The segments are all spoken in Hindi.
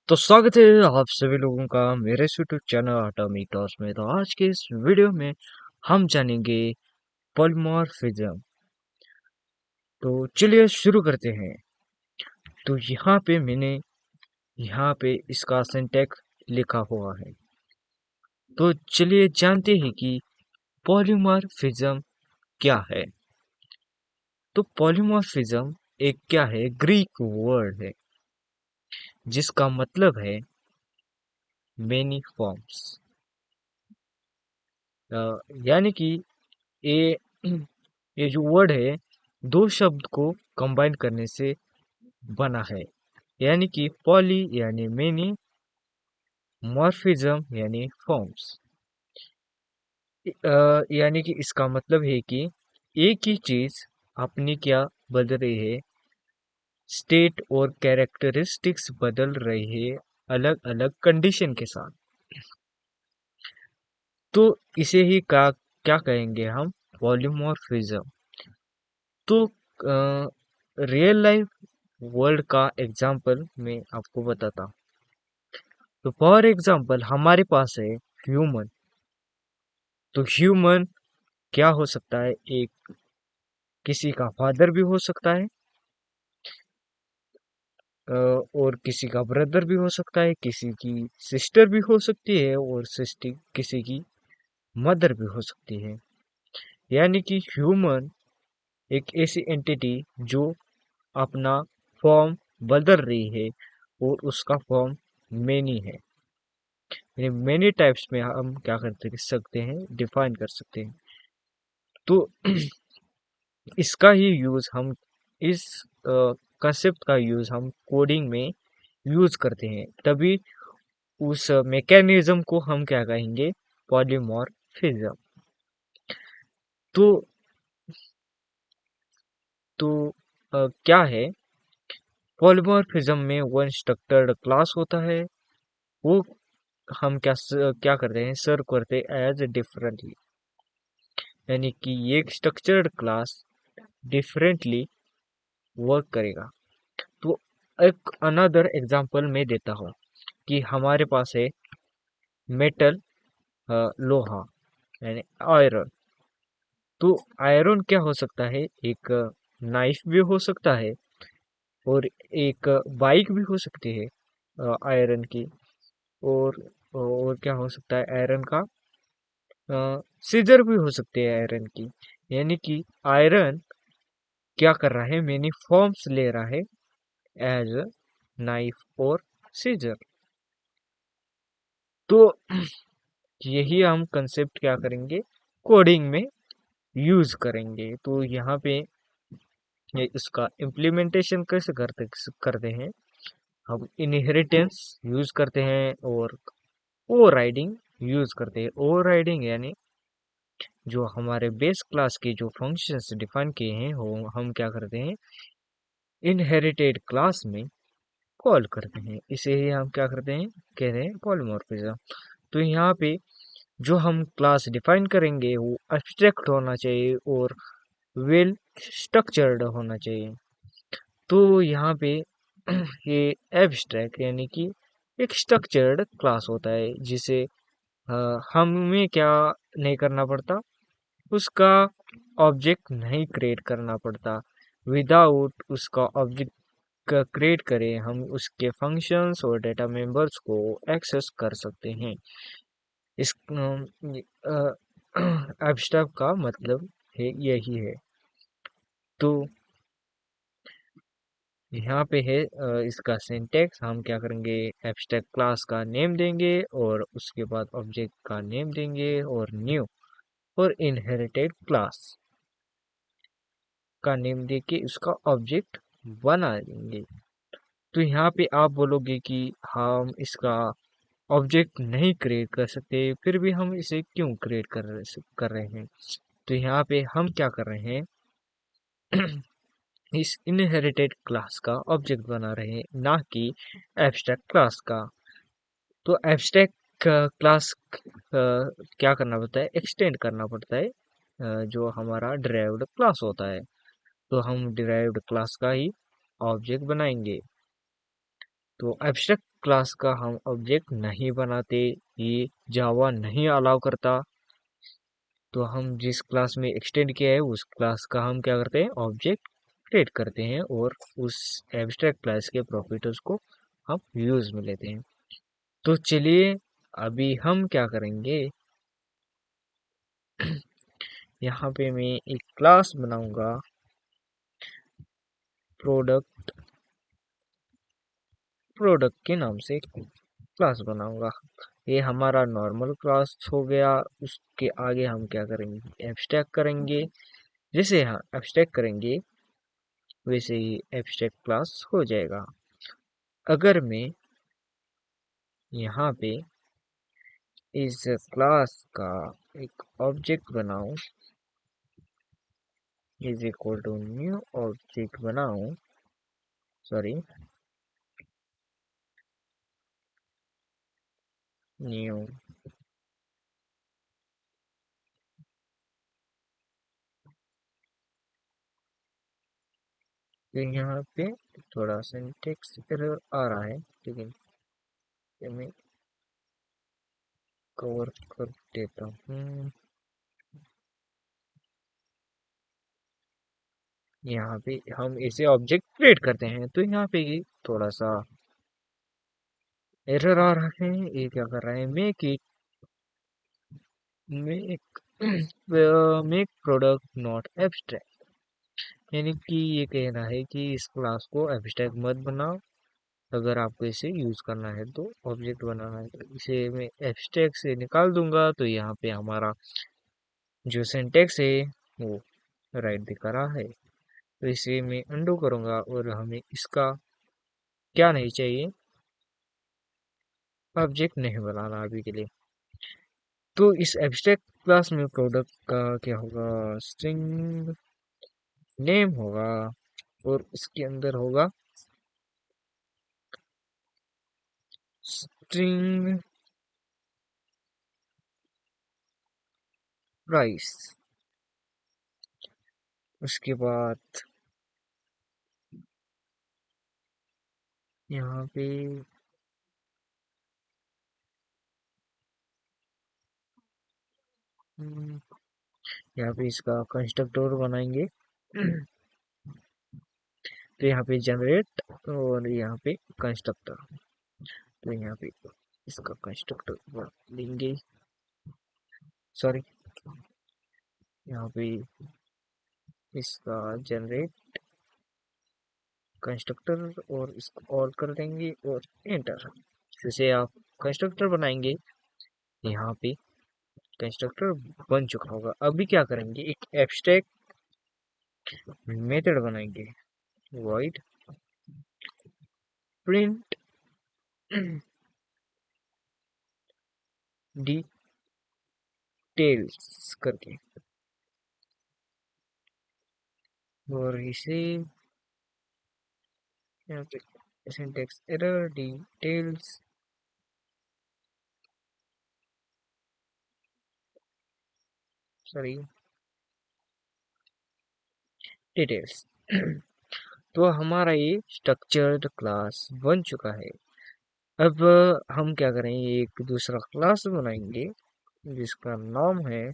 तो स्वागत है आप सभी लोगों का मेरे इस यूट्यूब चैनल एटॉमिक टॉस में। तो आज के इस वीडियो में हम जानेंगे पॉलीमॉर्फिज्म। तो चलिए शुरू करते हैं। तो यहाँ पे इसका सिंटैक्स लिखा हुआ है। तो चलिए जानते हैं कि पॉलीमॉर्फिज्म क्या है। तो पॉलीमॉर्फिज्म एक क्या है, ग्रीक वर्ड है जिसका मतलब है मेनी फॉर्म्स। यानी कि ये ये जो वर्ड है दो शब्द को कंबाइन करने से बना है। यानी कि पॉली यानी मेनी, मॉर्फिज्म यानी फॉर्म्स। यानी कि इसका मतलब है कि एक ही चीज अपनी क्या बदल रही है, स्टेट और कैरेक्टरिस्टिक्स बदल रही है अलग अलग कंडीशन के साथ। तो इसे ही का क्या कहेंगे हम, पॉलीमॉर्फिज्म। तो रियल लाइफ वर्ल्ड का एग्जाम्पल मैं आपको बताता हूँ। तो फॉर एग्जाम्पल हमारे पास है ह्यूमन। तो ह्यूमन क्या हो सकता है, एक किसी का फादर भी हो सकता है, और किसी का ब्रदर भी हो सकता है, किसी की सिस्टर भी हो सकती है, और सिस्टर किसी की मदर भी हो सकती है। यानी कि ह्यूमन एक ऐसी एंटिटी जो अपना फॉर्म बदल रही है, और उसका फॉर्म मेनी है। मेनी टाइप्स में हम क्या करते सकते हैं, डिफाइन कर सकते हैं। तो इसका ही यूज हम इस कंसेप्ट का यूज हम कोडिंग में यूज करते हैं, तभी उस मैकेनिज्म को हम क्या कहेंगे, पॉलीमॉर्फिज्म। तो तो क्या है, पॉलीमॉर्फिज्म में वन स्ट्रक्चर्ड क्लास होता है, वो हम क्या करते हैं, सर्व करते एज डिफरेंटली। यानी कि एक स्ट्रक्चर्ड क्लास डिफरेंटली वर्क करेगा। तो एक अनदर एग्जांपल मैं देता हूँ कि हमारे पास है मेटल, लोहा यानी आयरन। तो आयरन क्या हो सकता है, एक नाइफ भी हो सकता है, और एक बाइक भी हो सकती है आयरन की। और क्या हो सकता है आयरन का, सीजर भी हो सकती है आयरन की। यानी कि आयरन क्या कर रहा है, मेनी फॉर्म्स ले रहा है एज नाइफ और सीजर। तो यही हम कंसेप्ट क्या करेंगे, कोडिंग में यूज करेंगे। तो यहाँ पे ये इसका इम्प्लीमेंटेशन कैसे करते हैं, हम इनहेरिटेंस यूज करते हैं और ओवरराइडिंग यूज करते हैं। ओवरराइडिंग यानी जो हमारे बेस क्लास के जो फंक्शंस डिफाइन किए हैं वो हम क्या करते हैं, इनहेरिटेड क्लास में कॉल करते हैं। इसे ही हम क्या करते हैं, कहते हैं पॉलीमॉर्फिज्म। तो यहाँ पे जो हम क्लास डिफाइन करेंगे वो एब्स्ट्रैक्ट होना चाहिए और वेल स्ट्रक्चर्ड होना चाहिए। तो यहाँ पे ये एब्स्ट्रैक्ट यानी कि एक स्ट्रक्चर्ड क्लास होता है, जिसे हमें क्या नहीं करना पड़ता, उसका ऑब्जेक्ट नहीं क्रिएट करना पड़ता। विदाउट उसका ऑब्जेक्ट क्रिएट करे हम उसके फंक्शंस और डेटा मेंबर्स को एक्सेस कर सकते हैं। इस एब्स्ट्रैक्ट का मतलब है यही है। तो यहाँ पे है इसका सिंटेक्स, हम क्या करेंगे, एब्स्ट्रैक्ट क्लास का नेम देंगे और उसके बाद ऑब्जेक्ट का नेम देंगे और न्यू और इनहेरिटेड क्लास का नेम देके उसका ऑब्जेक्ट बना देंगे। तो यहाँ पे आप बोलोगे कि हम इसका ऑब्जेक्ट नहीं क्रिएट कर सकते, फिर भी हम इसे क्यों क्रिएट कर रहे हैं। तो यहाँ पे हम क्या कर रहे हैं, इस इनहेरिटेड क्लास का ऑब्जेक्ट बना रहे हैं, ना कि एब्स्ट्रैक्ट क्लास का। तो एब्स्ट्रैक्ट क्लास क्या करना पड़ता है, एक्सटेंड करना पड़ता है जो हमारा डिराइव्ड क्लास होता है। तो हम डिराइव्ड क्लास का ही ऑब्जेक्ट बनाएंगे। तो एब्स्ट्रैक्ट क्लास का हम ऑब्जेक्ट नहीं बनाते, ये जावा नहीं अलाउ करता। तो हम जिस क्लास में एक्सटेंड किया है उस क्लास का हम क्या करते हैं, ऑब्जेक्ट क्रिएट करते हैं और उस एब्स्ट्रैक्ट क्लास के प्रॉपर्टीज को हम यूज में लेते हैं। तो चलिए अभी हम क्या करेंगे, यहाँ पे मैं एक क्लास बनाऊंगा, प्रोडक्ट प्रोडक्ट के नाम से क्लास बनाऊंगा। ये हमारा नॉर्मल क्लास हो गया। उसके आगे हम क्या करेंगे, एब्स्ट्रैक्ट करेंगे। जैसे हाँ एब्स्ट्रैक्ट करेंगे वैसे ही एब्स्ट्रैक्ट क्लास हो जाएगा। अगर मैं यहाँ पे इस क्लास का एक ऑब्जेक्ट बनाऊं, is equal to new object बनाऊं, सॉरी न्यू, तो यहाँ पे थोड़ा सिंटेक्स एरर आ रहा है, लेकिन ये मैं कवर कर देता हूँ। यहाँ पे हम इसे ऑब्जेक्ट क्रिएट करते हैं, तो यहाँ पे ये थोड़ा सा एरर आ रहा है। ये क्या कर रहा है, make make product not abstract, यानी कि ये कह रहा है कि इस क्लास को एब्स्ट्रैक्ट मत बनाओ। अगर आपको इसे यूज करना है तो ऑब्जेक्ट बनाना है, तो इसे मैं एब्स्ट्रैक्ट से निकाल दूंगा। तो यहाँ पे हमारा जो सिंटेक्स है वो राइट दिखा रहा है। तो इसे मैं अंडू करूंगा और हमें इसका क्या नहीं चाहिए, ऑब्जेक्ट नहीं बनाना अभी के लिए। तो इस एब्स्ट्रैक्ट क्लास में प्रोडक्ट का क्या होगा, स्ट्रिंग नेम होगा और इसके अंदर होगा स्ट्रिंग प्राइस। उसके बाद यहाँ पे हम्म, यहाँ पे इसका कंस्ट्रक्टर बनाएंगे। तो यहाँ पे जनरेट और यहाँ पे कंस्ट्रक्टर, तो यहाँ पे इसका कंस्ट्रक्टर लेंगे, सॉरी यहाँ पे इसका जनरेट कंस्ट्रक्टर और इसको ऑल कर देंगे और एंटर। जैसे आप कंस्ट्रक्टर बनाएंगे, यहाँ पे कंस्ट्रक्टर बन चुका होगा। अभी क्या करेंगे, एक एब्स्ट्रैक्ट मेथड बनाएंगे, void प्रिंट डिटेल्स करके, और इसे यहाँ पे syntax error details, sorry details. तो हमारा ये स्ट्रक्चर्ड क्लास बन चुका है। अब हम क्या करेंगे, एक दूसरा क्लास बनाएंगे जिसका नाम है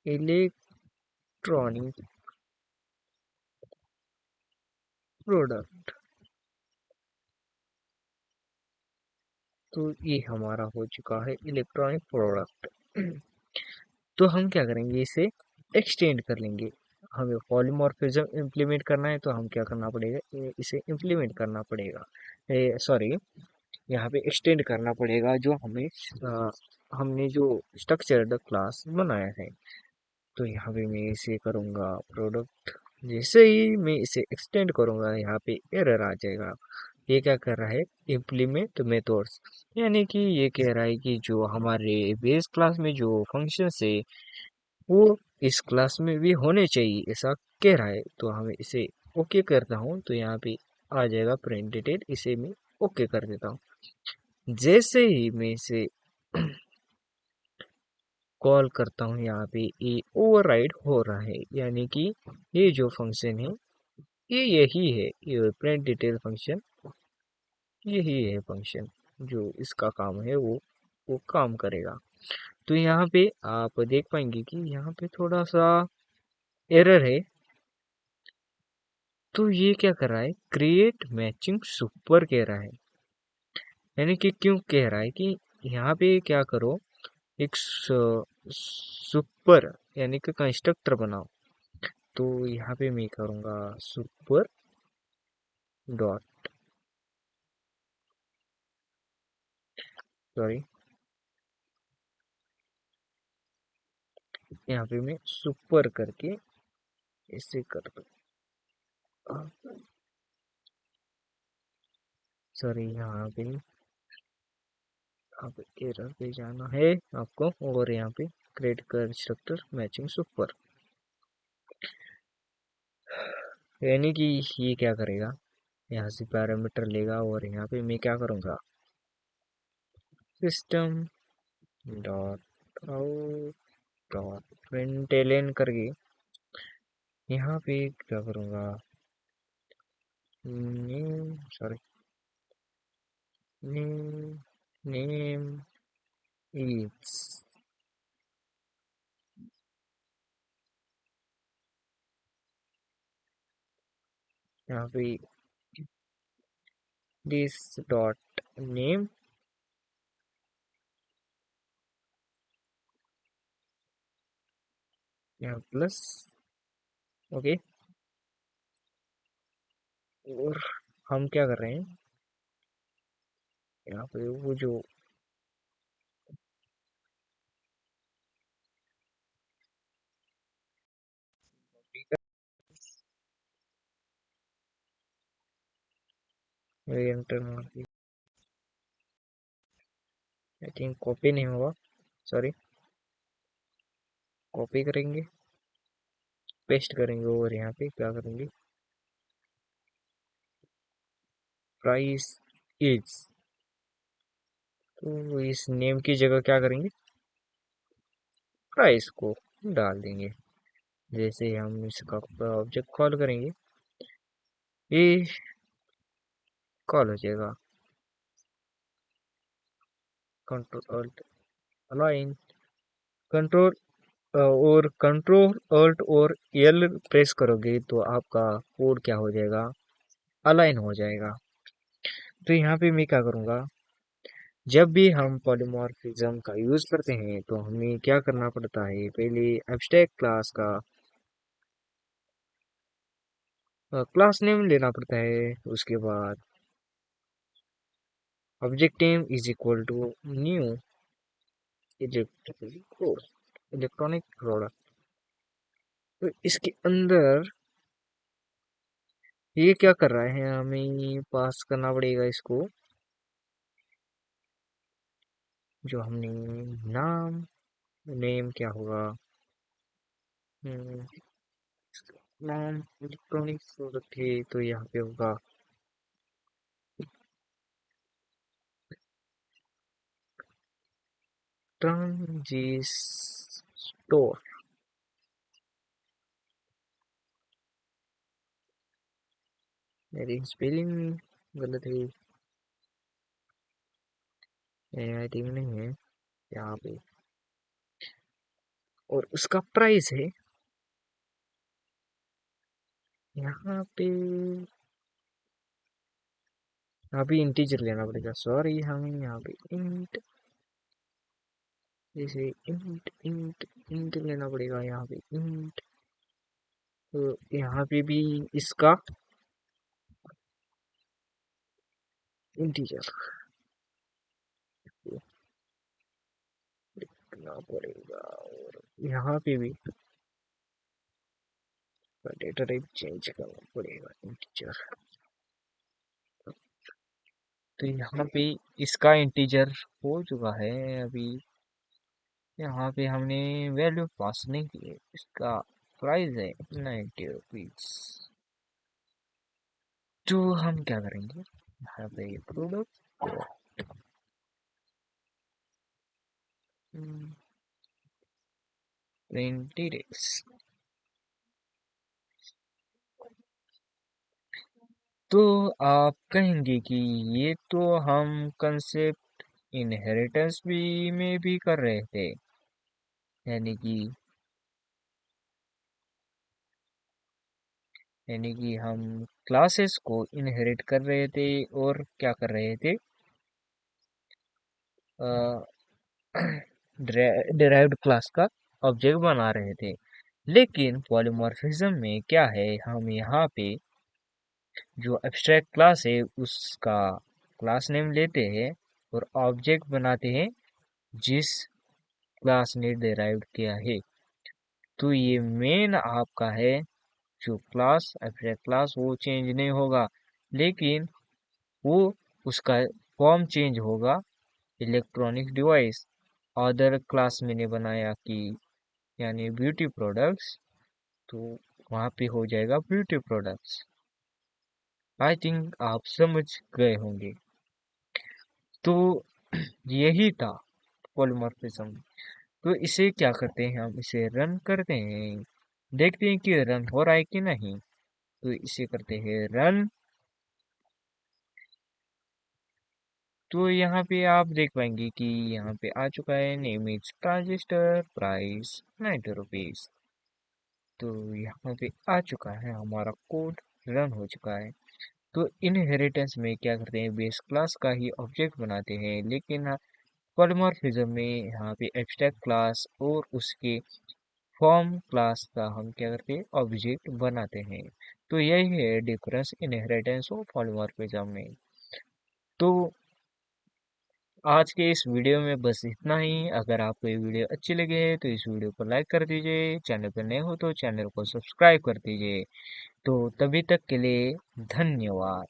इलेक्ट्रॉनिक प्रोडक्ट। तो ये हमारा हो चुका है इलेक्ट्रॉनिक प्रोडक्ट। तो हम क्या करेंगे, इसे एक्सटेंड कर लेंगे। हमें पॉलीमॉर्फिज्म इम्प्लीमेंट करना है, तो हम क्या करना पड़ेगा, इसे इम्प्लीमेंट करना पड़ेगा, सॉरी यहाँ पे एक्सटेंड करना पड़ेगा जो हमें हमने जो स्ट्रक्चर्ड क्लास बनाया है। तो यहाँ पे मैं इसे करूँगा प्रोडक्ट। जैसे ही मैं इसे एक्सटेंड करूँगा यहाँ पे एरर आ जाएगा। ये क्या कर रहा है, इम्प्लीमेंट मेथड्स, यानी कि ये कह रहा है कि जो हमारे बेस क्लास में जो फंक्शंस है वो इस क्लास में भी होने चाहिए, ऐसा कह रहा है। तो हमें इसे ओके करता हूँ, तो यहाँ पे आ जाएगा प्रिंट डिटेल, इसे मैं ओके कर देता हूँ। जैसे ही मैं इसे कॉल करता हूँ यहाँ पे ये ओवरराइड हो रहा है, यानी कि ये जो फंक्शन है ये यही है, ये प्रिंट डिटेल फंक्शन यही है फंक्शन जो इसका काम है वो काम करेगा। तो यहाँ पे आप देख पाएंगे कि यहाँ पे थोड़ा सा एरर है। तो ये क्या कर रहा है, क्रिएट मैचिंग सुपर कह रहा है, यानी कि क्यों कह रहा है कि यहाँ पे क्या करो, एक सुपर यानी कि कंस्ट्रक्टर बनाओ। तो यहाँ पे मैं करूँगा सुपर डॉट, सॉरी, यहाँ पे मैं सुपर करके ऐसे कर दो, सॉरी यहाँ पे एरर पे जाना है आपको, और यहाँ पे क्रिएट कंस्ट्रक्टर मैचिंग सुपर, यानी कि ये क्या करेगा, यहाँ से पैरामीटर लेगा और यहाँ पे मैं क्या करूँगा, system dot out dot println करके यहाँ पे क्या करूँगा, name, sorry, name, name is, यहाँ पे दिस डॉट नेम, यहाँ प्लस, ओके। और हम क्या कर रहे हैं, यहाँ पे वो जो एंटर मार दी, आई थिंक कॉपी नहीं होगा, सॉरी, कॉपी करेंगे, पेस्ट करेंगे और यहाँ पे क्या करेंगे, प्राइस इज, तो इस नेम की जगह क्या करेंगे, प्राइस को डाल देंगे। जैसे ही हम इसका ऑब्जेक्ट कॉल करेंगे ये कॉल हो जाएगा, कंट्रोल अल्ट अलाइन, कंट्रोल और कंट्रोल अल्ट और एल प्रेस करोगे तो आपका कोड क्या हो जाएगा, अलाइन हो जाएगा। तो यहाँ पे मैं क्या करूँगा, जब भी हम पॉलीमॉर्फिज्म का यूज करते हैं तो हमें क्या करना पड़ता है, पहले एब्स्ट्रैक्ट क्लास का क्लास नेम लेना पड़ता है, उसके बाद object name is equal to new electronic product. तो इसके अंदर ये क्या कर रहा है, हमें पास करना पड़ेगा इसको, जो हमने नाम, नेम क्या होगा, हम्म, नाम इलेक्ट्रॉनिक प्रोडक्ट है तो यहाँ पे होगा ट्रांजिस्टोर। मेरी स्पेलिंग गलत है, आई थिंक नहीं है यहाँ पे, और उसका प्राइस है यहाँ पे, अभी इंटीजर लेना पड़ेगा, सॉरी, हमें यहाँ पे इंट, जैसे इंट इंट इंट लेना पड़ेगा यहाँ पे इंट। तो यहाँ पे भी इसका इंटीजर लिखना पड़ेगा, और यहाँ पे भी डेटा टाइप चेंज करना पड़ेगा इंटीजर। तो यहाँ पे इसका इंटीजर हो चुका है अभी, यहाँ पे हमने वैल्यू पास नहीं की है, इसका प्राइस है 90 रुपीज। तो हम क्या करेंगे, यहाँ पे प्रोडक्ट प्रिंटिडेस। तो आप कहेंगे कि ये तो हम कंसेप्ट इनहेरिटेंस भी में भी कर रहे थे, यानी कि हम क्लासेस को इनहेरिट कर रहे थे और क्या कर रहे थे, डिराइव्ड क्लास का ऑब्जेक्ट बना रहे थे। लेकिन पॉलीमॉर्फिज्म में क्या है, हम यहाँ पे जो एब्स्ट्रैक्ट क्लास है उसका क्लास नेम लेते हैं और ऑब्जेक्ट बनाते हैं जिस क्लास ने डिराइव्ड किया है। तो ये मेन आपका है जो क्लास एब्स्ट्रैक्ट क्लास वो चेंज नहीं होगा, लेकिन वो उसका फॉर्म चेंज होगा। इलेक्ट्रॉनिक डिवाइस अदर क्लास मैंने बनाया कि यानी ब्यूटी प्रोडक्ट्स, तो वहाँ पे हो जाएगा ब्यूटी प्रोडक्ट्स। आई थिंक आप समझ गए होंगे। तो यही था पॉलीमॉर्फिज्म। तो इसे क्या करते हैं, हम इसे रन करते हैं, देखते हैं कि रन हो रहा है कि नहीं। तो इसे करते हैं रन। तो यहाँ पे आप देख पाएंगे कि यहाँ पे आ चुका है name is transistor, price 90 rupees. तो यहाँ पे आ चुका है, हमारा कोड रन हो चुका है। तो इनहेरिटेंस में क्या करते हैं, बेस क्लास का ही ऑब्जेक्ट बनाते हैं, लेकिन पॉलीमॉर्फिज्म में यहाँ पे एब्स्ट्रैक्ट क्लास और उसके फॉर्म क्लास का हम क्या करते हैं, ऑब्जेक्ट बनाते हैं। तो यही है डिफरेंस इनहेरिटेंस और पॉलीमॉर्फिज्म में। तो आज के इस वीडियो में बस इतना ही। अगर आपको ये वीडियो अच्छी लगे तो इस वीडियो को लाइक कर दीजिए, चैनल पर नए हो तो चैनल को सब्सक्राइब कर दीजिए। तो तभी तक के लिए धन्यवाद।